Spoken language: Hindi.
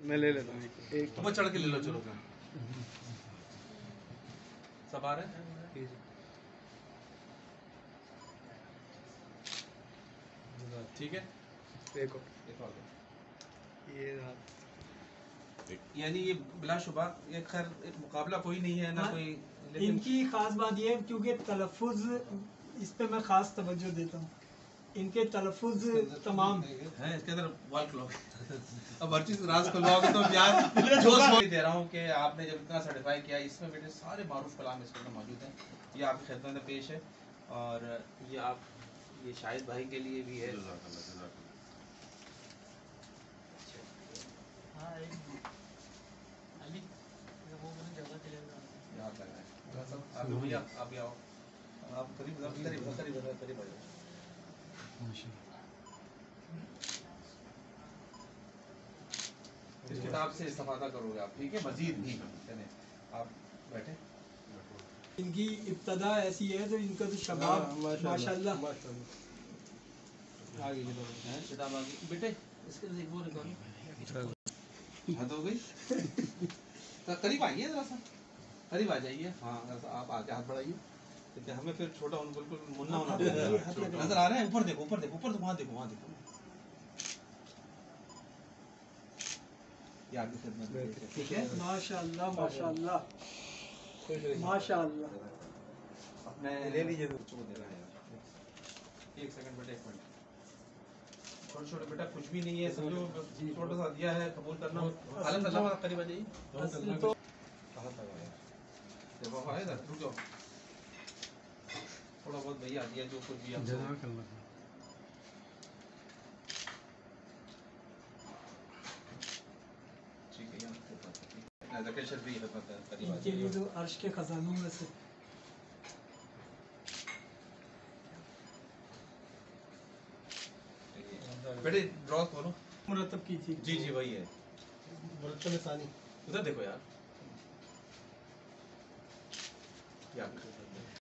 मैं ले लेता हूँ एक ऊपर चढ़ के ले लो, चलो सब आ रहे हैं। ठीक है, एक और ये रहा। यानी ये बिलाशुबा ये खैर एक मुकाबला कोई नहीं है ना कोई, लेकिन इनकी खास बात ये है क्योंकि तलफ़ुज़ इस पे मैं खास तवज्जो देता हूँ, इनके तलफ़ुज़ तमाम है इसके अंदर वॉल क्लॉक। अब हर चीज राज खुलवाओगे तो यार जो दे रहा हूँ कि आपने जब इतना सर्टिफाई किया, इसमें बेटे सारे मारूफ कलाम इसके अंदर मौजूद हैं। ये आपकी खिदमत में पेश है और ये आप ये शाहिद भाई के लिए भी है। आप भैया आप भी आओ, आप करीब करीब करीब करीब आ जाओ। इस किताब से इस्तेफादा करोगे आप, ठीक है, मजीद भी चलें आप बैठे। इनकी इब्तदा ऐसी है तो इनका तो शबाब माशाल्लाह आगे की तरफ है किताब आगे बेटे, इसके अंदर एक वो रिकॉर्ड हद हो गई। करीब आइए जरा सा, करीब आ जाइए। हाँ आप आके हाथ बढ़ाइए, ठीक है, हमें फिर छोटा होना बिल्कुल मुन्ना होना नजर आ रहा है। ऊपर देखो, ऊपर देखो, ऊपर वहाँ देखो, वहाँ देखो। ये आपकी खिदमत में, ठीक है, माशाल्लाह माशाल्लाह माशाल्लाह। अपने ले लीजिए बच्चों को दे रहा है। एक सेकंड बेटा, एक मिनट। छोटे छोटे बेटा कुछ भी नहीं है, समझो छोटा सा दिया है, कबूल करना। आलम अल्लाह वाला करीब आ जाइए। तो कहाँ तक आया जब वो आए ना, रुक जाओ थोड़ा बहुत भैया दिया जो कुछ भी आप ठीक है। यहाँ ज़कात शर्फ़ी इनके लिए तो अर्श के खजानों में से बेटे ड्रॉ करो, मुरतब की थी। जी जी वही है, मुरत्तब सानी उधर देखो यार।